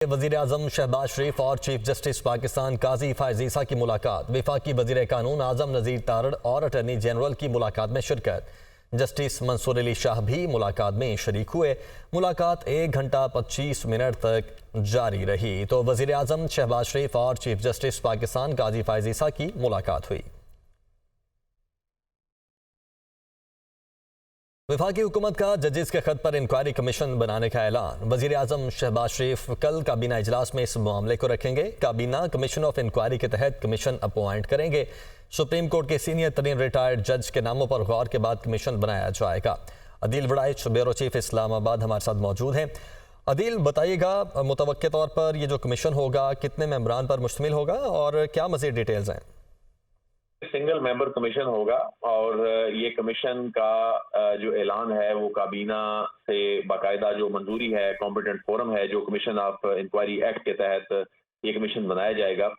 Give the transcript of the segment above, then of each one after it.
वज़ीर आज़म शहबाज शरीफ और chief justice Pakistan काजी फायज़ ईसा की मुलाकात। वफाकी वज़ीर कानून आज़म नज़ीर तारड़ और अटर्नी जनरल की मुलाकात में शिरकत। जस्टिस मंसूर अली शाह भी मुलाकात में शरीक हुए। मुलाकात 1 घंटा 25 मिनट तक जारी रही तो वज़ीर आज़म शहबाज शरीफ और चीफ जस्टिस पाकिस्तान काजी फायज़ ईसा की मुलाकात हुई। वफाकी हुकूमत का जजेस के खत पर इंक्वायरी कमीशन बनाने का ऐलान। वज़ीर आज़म शहबाज शरीफ कल काबीना इजलास में इस मामले को रखेंगे। काबीना कमीशन ऑफ इंक्वायरी के तहत कमीशन अपॉइंट करेंगे। सुप्रीम कोर्ट के सीनियर तरीन रिटायर्ड जज के नामों पर गौर के बाद कमीशन बनाया जाएगा। अदील वड़ाइच ब्यूरो चीफ इस्लामाबाद हमारे साथ मौजूद हैं। अदील, बताइएगा मुतवक्के तौर पर ये जो कमीशन होगा कितने मेंबरान पर मुश्तमिल होगा और क्या मज़ीद डिटेल्स हैं? सिंगल मेंबर कमीशन होगा और ये कमीशन का जो ऐलान है वो काबीना से बाकायदा जो मंजूरी है, कॉम्पिटेंट फोरम है जो कमीशन ऑफ इंक्वायरी एक्ट के तहत ये कमीशन बनाया जाएगा।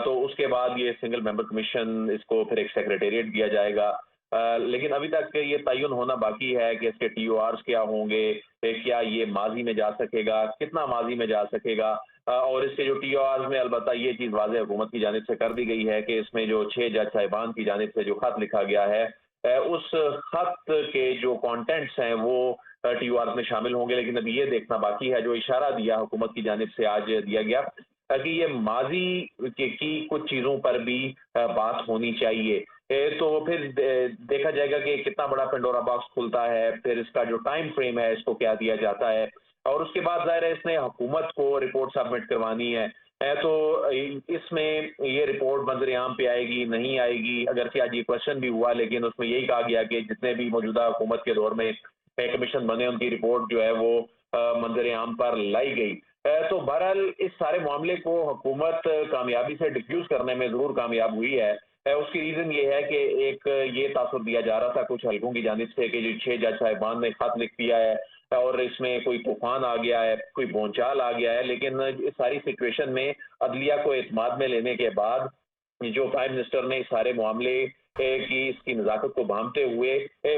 तो उसके बाद ये सिंगल मेंबर कमीशन इसको फिर एक सेक्रेटेरिएट दिया जाएगा। लेकिन अभी तक ये तयन होना बाकी है कि इसके TORs क्या होंगे, क्या ये माजी में जा सकेगा, कितना माजी में जा सकेगा। और इसके जो TORs में अलबत्ता ये चीज़ वाज़ेह हुकूमत की जानिब से कर दी गई है कि इसमें जो 6 जज साहिबान की जानिब से जो खत लिखा गया है उस खत के जो कंटेंट्स हैं वो TORs में शामिल होंगे। लेकिन अभी ये देखना बाकी है, जो इशारा दिया हुकूमत की जानिब से आज दिया गया कि ये माजी की कुछ चीज़ों पर भी बात होनी चाहिए। तो फिर देखा जाएगा कि कितना बड़ा पेंडोरा बॉक्स खुलता है, फिर इसका जो टाइम फ्रेम है इसको क्या दिया जाता है और उसके बाद ज़ाहिर है इसने हुकूमत को रिपोर्ट सबमिट करवानी है। तो इसमें ये रिपोर्ट मंजर आम पे आएगी, नहीं आएगी, अगर से आज ये क्वेश्चन भी हुआ लेकिन उसमें यही कहा गया कि जितने भी मौजूदा हुकूमत के दौर में कमीशन बने उनकी रिपोर्ट जो है वो मंजर आम पर लाई गई। तो बहरहाल इस सारे मामले को हुकूमत कामयाबी से डिफ्यूज करने में ज़रूर कामयाब हुई है। उसकी रीज़न ये है कि एक ये तासुर दिया जा रहा था कुछ हलकों की जानिब से कि जो 6 जज साहिबान ने खत लिख दिया है और इसमें कोई तूफान आ गया है, कोई भूचाल आ गया है। लेकिन इस सारी सिचुएशन में अदलिया को एतमाद में लेने के बाद जो प्राइम मिनिस्टर ने इस सारे मामले की इसकी नज़ाकत को भांपते हुए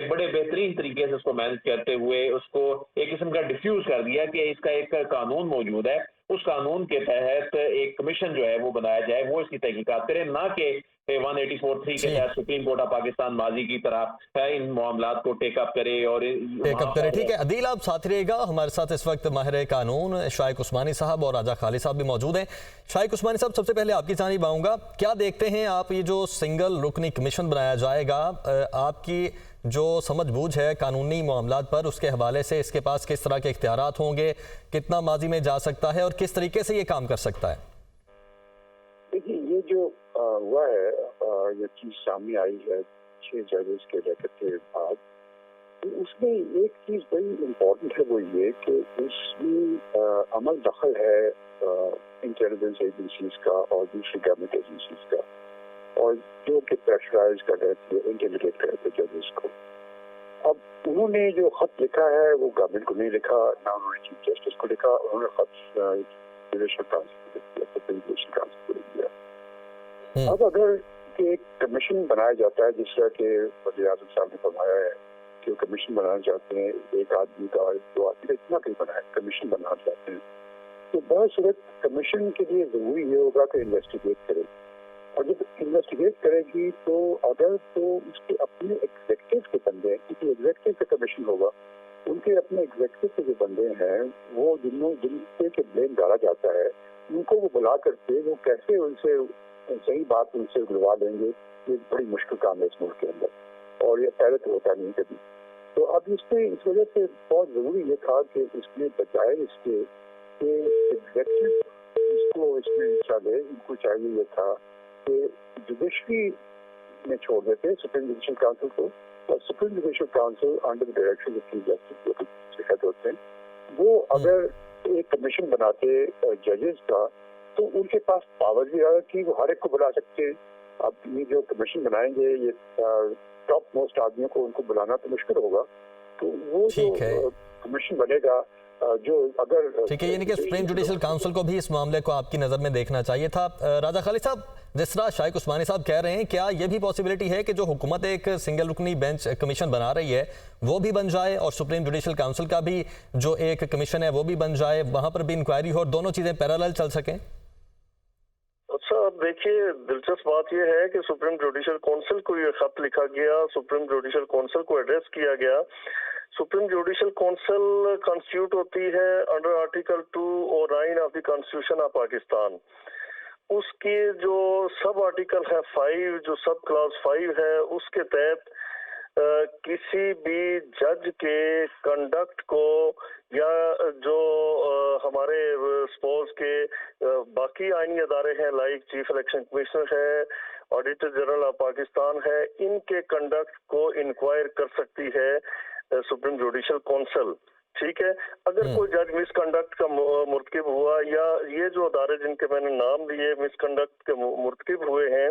बड़े बेहतरीन तरीके से उसको मैनेज करते हुए उसको एक किस्म का डिफ्यूज कर दिया कि इसका एक कानून मौजूद है, उस कानून के तहत एक कमीशन जो है वो बनाया जाए, वो इसकी तहकीकात करे, ना कि 184(3) के तहत सुप्रीम कोर्ट ऑफ पाकिस्तान माजी की तरह इन मामलात को टेकअप करे और टेकअप करे। ठीक है अदील, आप साथ रहिएगा। हमारे साथ इस वक्त माहिर कानून शाइक उस्मानी साहब और राजा खालिद साहब भी मौजूद हैं। शाइक उस्मानी साहब, सबसे पहले आपकी जानिब आऊँगा, क्या देखते हैं आप ये जो सिंगल रुकनी कमीशन बनाया जाएगा, आपकी जो समझ बूझ है कानूनी मामलात पर उसके हवाले से इसके पास किस तरह के इख्तियारात होंगे, कितना माजी में जा सकता है और किस तरीके से ये काम कर सकता है? देखिए, ये जो हुआ है, ये चीज सामने आई है 6 जजेस के लेकर के बाद, तो उसमें एक चीज बड़ी इम्पोर्टेंट है, वो ये कि उसमें अमल दखल है इंटेलिजेंस एजेंसीज का और दूसरी गवर्नमेंट एजेंसीज का, और जो कि प्रेशराइज कर रहे थे, इंटेलिजेट कर रहे थे जजेस को। अब उन्होंने जो खत लिखा है वो गवर्नमेंट को नहीं लिखा, ना उन्होंने चीफ जस्टिस को लिखा, उन्होंने खत जुडिशल काउंसिल को लिख दिया, सुप्रीम जुडिशल काउंसिल को लिख दिया। अब अगर एक कमीशन बनाया जाता है, जिस तरह के वज़ीर आज़म साहब ने फरमाया है कि वो कमीशन बनाना चाहते हैं, एक आदमी का 2 आदमी का इतना कहीं बनाया, कमीशन बनाना चाहते हैं, तो बसूरत कमीशन के लिए जरूरी ये होगा कि इन्वेस्टिगेट करे, और जब इन्वेस्टिगेट करेगी तो अगर तो उसके अपने एग्जेक्टिव के बंदे, क्योंकि एग्जेक्टिव का कमीशन होगा, उनके अपने एग्जेक्टिव के जो बंदे हैं वो जिनसे के ब्लेम डाला जाता है, उनको वो बुला करके वो कैसे उनसे सही बात उनसे उगलवा देंगे, ये बड़ी मुश्किल काम है इस मुल्क के अंदर, और ये पहले तो होता नहीं कभी। तो अब इसमें इस वजह से बहुत जरूरी ये था कि इसमें बजाय इसके एग्जेक्टिव इसको इसमें हिस्सा ले, इनको चाहिए ये था कि जुडिशरी में छोड़ देते सुप्रीम जुडिशल काउंसिल को, और supreme judicial council under the direction of chief justice जो हेड होते हैं, वो अगर एक कमीशन बनाते जजेस का, तो उनके पास पावर भी है कि वो हर एक को बुला सकते हैं। अब ये जो कमीशन बनाएंगे, ये टॉप मोस्ट आदमियों को उनको बुलाना तो मुश्किल होगा, तो वो जो कमीशन बनेगा जो अगर ठीक है, यानी कि सुप्रीम जुडिशल काउंसिल को भी इस मामले को आपकी नज़र में देखना चाहिए था। राजा खालिद साहब, जिस तरह शाइक उस्मानी साहब कह रहे हैं, क्या ये भी पॉसिबिलिटी है कि जो हुकूमत एक सिंगल रुकनी बेंच कमीशन बना रही है वो भी बन जाए और सुप्रीम जुडिशल काउंसिल का भी जो एक कमीशन है वो भी बन जाए, वहां पर भी इंक्वायरी हो और दोनों चीज़ें पैरेलल चल सकें? अच्छा, अब देखिए, दिलचस्प बात यह है कि सुप्रीम जुडिशल काउंसिल को ये खत लिखा गया, सुप्रीम जुडिशल काउंसिल को एड्रेस किया गया। सुप्रीम जुडिशल काउंसिल कॉन्स्टिट्यूट होती है अंडर आर्टिकल 2 और 9 of the constitution of Pakistan. उसके जो सब आर्टिकल है 5, जो सब क्लॉज 5 है, उसके तहत किसी भी जज के कंडक्ट को या जो हमारे स्पोज के बाकी आईनी अदारे हैं लाइक चीफ इलेक्शन कमिश्नर है, ऑडिटर जनरल ऑफ पाकिस्तान है, इनके कंडक्ट को इंक्वायर कर सकती है सुप्रीम जुडिशल काउंसिल। ठीक है, अगर कोई जज मिसकंडक्ट का मुर्तकिब हुआ या ये जो अदारे जिनके मैंने नाम लिए मिसकंडक्ट के मुर्तकिब हुए हैं,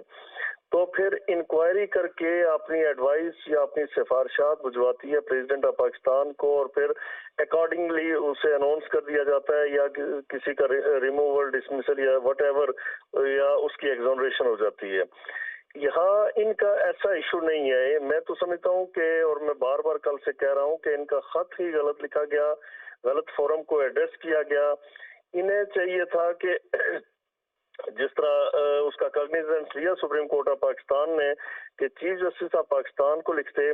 तो फिर इंक्वायरी करके अपनी एडवाइस या अपनी सिफारिशात भिजवाती है प्रेसिडेंट ऑफ पाकिस्तान को और फिर अकॉर्डिंगली उसे अनाउंस कर दिया जाता है या किसी का रिमूवल, डिसमिसल या व्हाटएवर या उसकी एग्जोनरेशन हो जाती है। यहाँ इनका ऐसा इशू नहीं है। मैं तो समझता हूँ कि, और मैं बार बार कल से कह रहा हूँ कि इनका खत ही गलत लिखा गया, गलत फोरम को एड्रेस किया गया। इन्हें चाहिए था कि जिस तरह उसका कॉग्निजेंस लिया सुप्रीम कोर्ट ऑफ पाकिस्तान ने कि चीफ जस्टिस ऑफ पाकिस्तान को लिखते,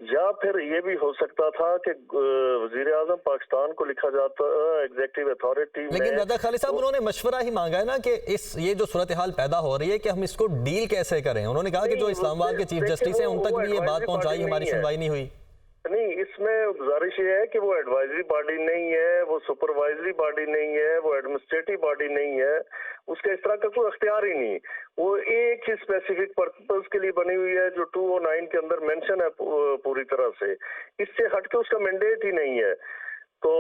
या फिर ये भी हो सकता था कि वजीर आजम पाकिस्तान को लिखा जाता एग्जीक्यूटिव अथॉरिटी में। लेकिन राजा खालिद साहब, उन्होंने मशवरा ही मांगा है ना कि ये जो सूरत हाल पैदा हो रही है कि हम इसको डील कैसे करें। उन्होंने कहा कि जो इस्लामाबाद के चीफ जस्टिस हैं उन तक भी ये बात पहुंचाई, हमारी सुनवाई नहीं हुई। नहीं, इसमें गुजारिश ये है कि वो एडवाइजरी बॉडी नहीं है, वो सुपरवाइजरी बॉडी नहीं है, वो एडमिनिस्ट्रेटिव बॉडी नहीं है, उसका इस तरह का कोई अख्तियार ही नहीं। वो एक ही स्पेसिफिक पर्पस के लिए बनी हुई है जो 209 के अंदर मेंशन है पूरी तरह से। इससे हटके उसका मैंडेट ही नहीं है। तो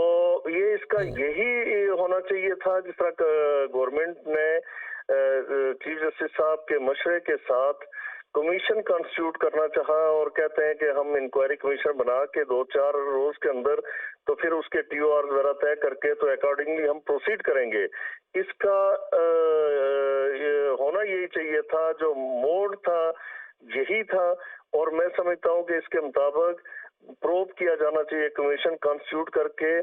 ये इसका यही होना चाहिए था, जिस तरह गवर्नमेंट ने चीफ जस्टिस साहब के मशवरे के साथ कमीशन कॉन्स्टिट्यूट करना चाहा और कहते हैं कि हम इंक्वायरी कमीशन बना के 2-4 रोज के अंदर तो फिर उसके TOR वगैरह तय करके तो अकॉर्डिंगली हम प्रोसीड करेंगे। इसका होना यही चाहिए था, जो मोड था यही था। और मैं समझता हूँ कि इसके मुताबिक प्रोब किया जाना चाहिए, कमीशन कॉन्स्टिट्यूट करके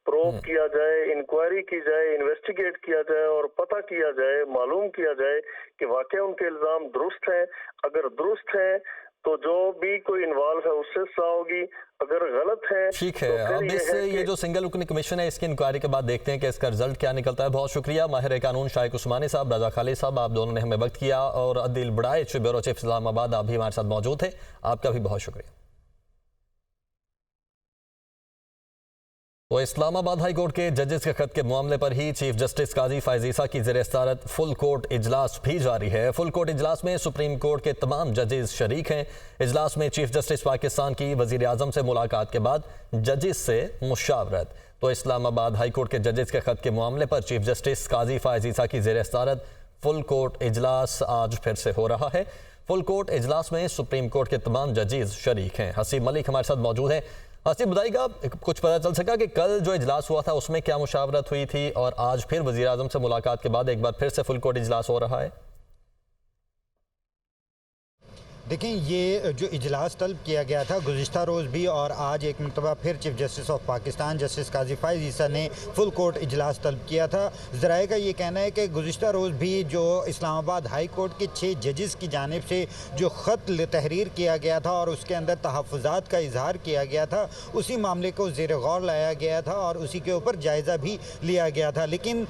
प्रोब किया जाए, इंक्वायरी की जाए, इन्वेस्टिगेट किया जाए और पता किया जाए, मालूम किया जाए कि वाकई उनके इल्जाम दुरुस्त हैं। अगर दुरुस्त हैं तो जो भी कोई इन्वॉल्व है उससे सजा होगी, अगर गलत है ठीक है। तो अब ये जो सिंगल रुकनी कमीशन है इसकी इंक्वायरी के बाद देखते हैं कि इसका रिजल्ट क्या निकलता है। बहुत शुक्रिया माहिर कानून शाइक उस्मानी साहब, राजा खालिद साहब, आप दोनों ने हमें वक्त किया, और अदिल बड़ाइच, ब्यूरो चीफ इस्लामाबाद, आप भी हमारे साथ मौजूद थे, आपका भी बहुत शुक्रिया। तो इस्लामाबाद हाई कोर्ट के जजेस के खत के मामले पर ही चीफ जस्टिस काजी फैज़ ईसा की ज़ेर सदारत फुल कोर्ट इजलास भी जारी है। फुल कोर्ट इजलास में सुप्रीम कोर्ट के तमाम जजेस शरीक हैं। इजलास में चीफ जस्टिस पाकिस्तान की वज़ीर आज़म से मुलाकात के बाद जजेस से मुशावरत। तो इस्लामाबाद हाई कोर्ट के जजेस के खत के मामले पर चीफ जस्टिस काजी फैज़ ईसा की ज़ेर सदारत फुल कोर्ट इजलास आज फिर से हो रहा है। फुल कोर्ट इजलास में सुप्रीम कोर्ट के तमाम जजेस शरीक हैं। हसीब मलिक हमारे साथ मौजूद हैं। हसीब, बताइएगा, कुछ पता चल सका कि कल जो इजलास हुआ था उसमें क्या मुशावरत हुई थी और आज फिर वज़ीर आज़म से मुलाकात के बाद एक बार फिर से फुल कोर्ट इजलास हो रहा है? देखें, ये जो इजलास तलब किया गया था गुज़िश्ता रोज़ भी और आज एक मरतबा फिर chief justice of Pakistan justice Qazi Faez Isa ने फुल कोर्ट इजलास तलब किया था। ज़राए का ये कहना है कि गुज़िश्ता रोज़ भी जो इस्लामाबाद हाई कोर्ट के 6 जजेस की जानिब से जो ख़त तहरीर किया गया था और उसके अंदर तहफ़्फ़ुज़ात का इजहार किया गया था, उसी मामले को ज़ेर गौर लाया गया था और उसी के ऊपर जायज़ा भी लिया गया था। लेकिन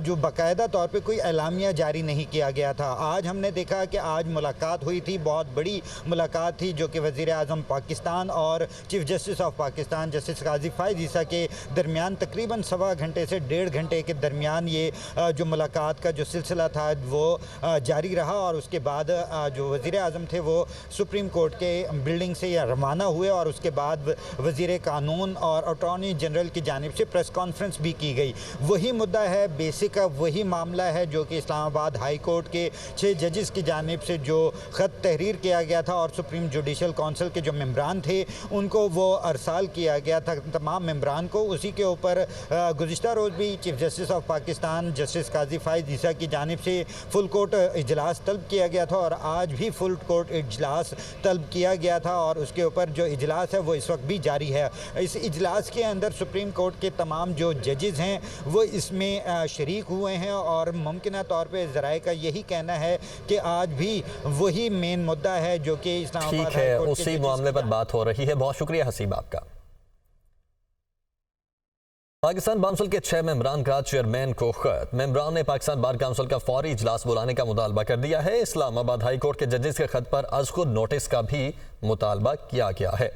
जो बाकायदा तौर पर कोई एलामिया जारी नहीं किया गया था। आज हमने देखा कि आज मुलाकात हुई थी, बहुत बड़ी मुलाकात थी, जो कि वज़ीर आज़म पाकिस्तान और chief justice of Pakistan justice Qazi Faez Isa के दरमियान तकरीबन 1.25 घंटे से 1.5 घंटे के दरमियान ये जो मुलाकात का जो सिलसिला था वो जारी रहा। और उसके बाद जो वज़ीर आज़म थे वो सुप्रीम कोर्ट के बिल्डिंग से रवाना हुए और उसके बाद वज़ीर कानून और अटॉर्नी जनरल की जानिब से प्रेस कॉन्फ्रेंस भी की गई। वही मुद्दा है, बेसिक वही मामला है जो कि इस्लामाबाद हाई कोर्ट के 6 जजेस की जानिब से जो ख़त तहरीर किया गया था और सुप्रीम जुडिशल काउंसिल के जो मेंबरान थे उनको वो अरसाल किया गया था, तमाम मेंबरान को। उसी के ऊपर गुज़िश्ता रोज़ भी chief justice of Pakistan justice Qazi Faez Isa की जानिब से फुल कोर्ट इजलास तलब किया गया था और आज भी फुल कोर्ट इजलास तलब किया गया था और उसके ऊपर जो इजलास है वो इस वक्त भी जारी है। इस इजलास के अंदर सुप्रीम कोर्ट के तमाम जो जजेज़ हैं वो इसमें शरीक हुए हैं और मुमकिन तौर पे ज़राए का यही कहना है कि आज भी वही मेन मुद्दा है जो कि इस्लामाबाद ठीक है, उसी मामले पर बात हो रही है। बहुत शुक्रिया हसीब आपका। पाकिस्तान बार काउंसिल के 6 मेंबरान का चेयरमैन को खत। मेंबरान ने पाकिस्तान बार काउंसिल का फौरी इजलास बुलाने का मुतालबा कर दिया है। इस्लामाबाद हाई कोर्ट के जजेस के खत पर अज़कुर नोटिस का भी मुतालबा किया गया है।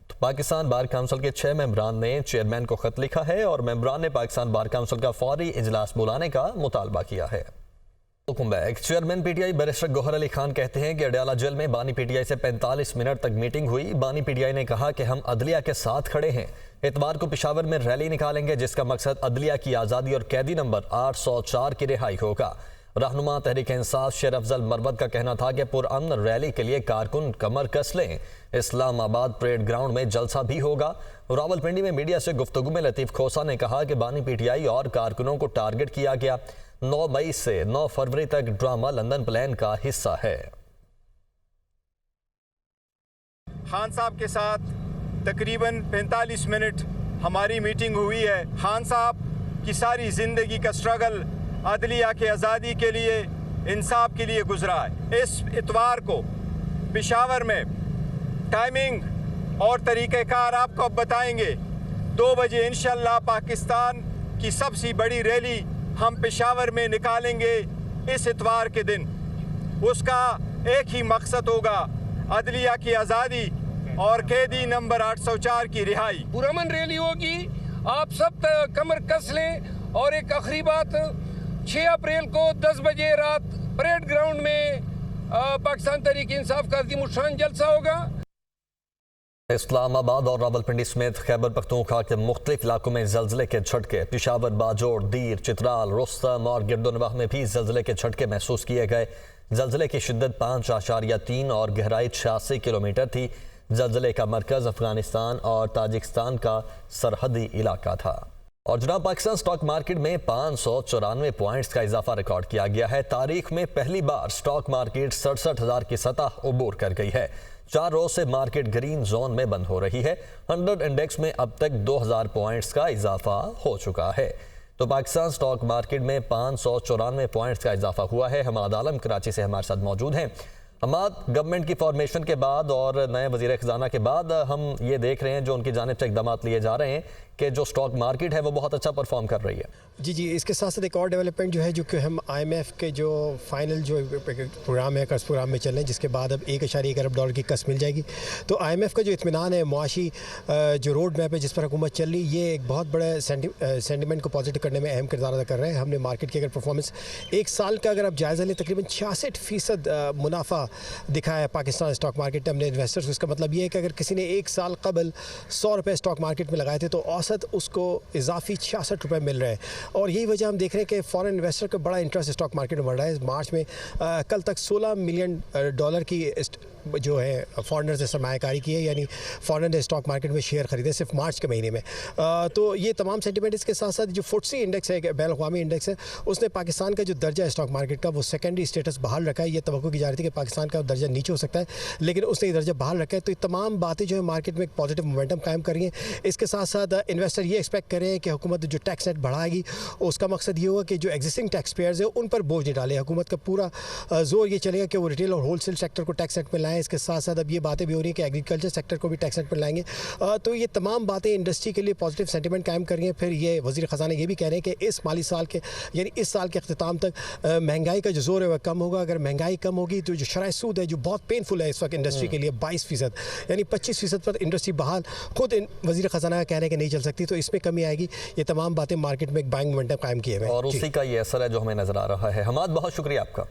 तो पाकिस्तान बार काउंसिल के 6 मेंबरान ने चेयरमैन को खत लिखा है और मेंबरान ने पाकिस्तान बार काउंसिल का फौरी इजलास बुलाने का मुतालबा किया है। चेयरमैन पीटीआई बैरिस्टर गौहर अली खान कहते हैं कि अडयाला जेल में बानी पीटीआई से 45 मिनट तक मीटिंग हुई। बानी पीटीआई ने कहा कि हम अदलिया के साथ खड़े हैं। इतवार को पेशावर में रैली निकालेंगे जिसका मकसद अदलिया की आज़ादी और कैदी नंबर 804 की रिहाई होगा। रहनुमा तहरीक इंसाफ शेर अफजल मरवत का कहना था कि पुरअमन रैली के लिए कारकुन कमर कस लें। इस्लामाबाद परेड ग्राउंड में जलसा भी होगा। रावलपिंडी में मीडिया से गुफ्तगू में लतीफ़ खोसा ने कहा कि बानी पीटीआई और कारकुनों को टारगेट किया गया। 9 मई से 9 फरवरी तक ड्रामा लंदन प्लान का हिस्सा है। खान साहब के साथ तकरीबन 45 मिनट हमारी मीटिंग हुई है। खान साहब की सारी ज़िंदगी का स्ट्रगल अदलिया के आज़ादी के लिए, इंसाफ के लिए गुजरा है। इस इतवार को पेशावर में टाइमिंग और तरीक़ेकार आपको अब बताएंगे। 2 बजे इंशाल्लाह पाकिस्तान की सबसे बड़ी रैली हम पेशावर में निकालेंगे इस इतवार के दिन। उसका एक ही मकसद होगा, अदलिया की आज़ादी और कैदी नंबर 804 की रिहाई। पुरअमन रैली होगी, आप सब कमर कस लें। और एक आखिरी बात, 6 अप्रैल को 10 बजे रात परेड ग्राउंड में पाकिस्तान तहरीक इंसाफ का अज़ीमुश्शान जलसा होगा। इस्लामाबाद और रावलपिंडी समेत खैबर पख्तूनख्वा के मुख्तलिफ इलाकों में जल्जले के झटके। पेशावर, बाजोड़, दीर, चित्राल, रुस्तम और गिरदोनवाह में भी जल्जले के झटके महसूस किए गए। जल्जले की शिद्दत 5.3 और गहराई 86 किलोमीटर थी। जल्जले का मरकज़ अफगानिस्तान और ताजिकिस्तान का सरहदी इलाका था। और जनाब, पाकिस्तान स्टॉक मार्केट में 594 पॉइंट्स का इजाफा रिकॉर्ड किया गया है। तारीख में पहली बार स्टॉक मार्केट 67,000 की सतह अबूर कर गई है। 4 रोज से मार्केट ग्रीन जोन में बंद हो रही है। 100 इंडेक्स में अब तक 2000 पॉइंट्स का इजाफा हो चुका है। तो पाकिस्तान स्टॉक मार्केट में 594 पॉइंट्स का इजाफा हुआ है। हमाद आलम कराची से हमारे साथ मौजूद हैं। हमाद, गवर्नमेंट की फॉर्मेशन के बाद और नए वज़ीर ख़ज़ाना के बाद हम ये देख रहे हैं जो उनकी जानिब से इक़दाम लिए जा रहे हैं कि जो स्टॉक मार्केट है वो बहुत अच्छा परफॉर्म कर रही है। जी, इसके साथ साथ एक और डेवलपमेंट जो है, जो कि हम IMF के जो फाइनल जो प्रोग्राम है, कर्ज प्रोग्राम में चल रहे हैं, जिसके बाद अब $1.1 अरब की कर्ज मिल जाएगी। तो IMF का जो इत्मीनान है, मुआशी जो रोड मैप है जिस पर हुकूमत चल रही, ये एक बहुत बड़े सेंटिमेंट को पॉजिटिव करने में अहम किरदार अदा कर रहे हैं। हमने मार्केट की अगर परफॉर्मेंस 1 साल का अगर आप जायज़ा लें, तकरीबन 66% मुनाफा दिखाया है पाकिस्तान स्टॉक मार्केट ने अपने इन्वेस्टर्स को। इसका मतलब ये है कि अगर किसी ने 1 साल कबल 100 रुपये स्टॉक मार्केट में लगाए थे तो औसत उसको इजाफी 66 रुपये मिल रहे हैं। और यही वजह हम देख रहे हैं कि फॉरेन इन्वेस्टर का बड़ा इंटरेस्ट स्टॉक मार्केट में बढ़ रहा है। मार्च में कल तक $16 मिलियन की जो है फॉरेनर्स ने सरमायाकारी की है, यानी फॉरेन ने स्टॉक मार्केट में शेयर खरीदे सिर्फ मार्च के महीने में। तो ये तमाम सेंटिमेंट, इसके साथ साथ जो FTSE इंडेक्स है, बैन अक़वामी इंडेक्स है, उसने पाकिस्तान का जो दर्जा है स्टॉक मार्केट का वो सेकेंडरी स्टेटस बहाल रखा है। ये तवक्को की जा रही थी कि पाकिस्तान का दर्जा नीचे हो सकता है, लेकिन उसने ये दर्जा बहाल रखा है। तो ये तमाम बातें जो है मार्केट में एक पॉजिटिव मोमेंटम कायम कर रही हैं। इसके साथ साथ इन्वेस्टर ये एक्सपेक्ट कर रहे हैं कि हुकूमत जो टैक्स रेट बढ़ाएगी उसका मकसद ये होगा कि जो एग्जिस्टिंग टैक्स पेयर्स है उन पर बोझ नहीं डाले। हुकूमत का पूरा जोर ये चलेगा कि वो रिटेल और होलसेल सेक्टर को टैक्स रेट में लाएँ। इसके साथ साथ ये बातें भी हो रही है कि एग्रीकल्चर सेक्टर को भी टैक्स रेट पर लाएंगे। तो ये तमाम बातें इंडस्ट्री के लिए पॉजिटिव सेंटिमेंट कायम कर रही हैं। फिर ये वज़ीर ख़ज़ाना ये भी कह रहे हैं कि इस माली साल के यानी इस साल के अख्तिताम तक महंगाई का जो जोर है वह कम होगा। अगर महंगाई कम होगी तो जो शरह सूद है जो बहुत पेनफुल है इस वक्त इंडस्ट्री के लिए 22% यानी 25% पर इंडस्ट्री बहाल खुद वज़ीर ख़ज़ाना का कह रहे हैं कि नहीं चल सकती। तो इसमें कमी आएगी। ये तमाम बातें मार्केट में एक बाइंग मोमेंटम कायम किए हुए हैं और उसी का ये असर है जो हमें नज़र आ रहा है। हमाद, बहुत शुक्रिया आपका।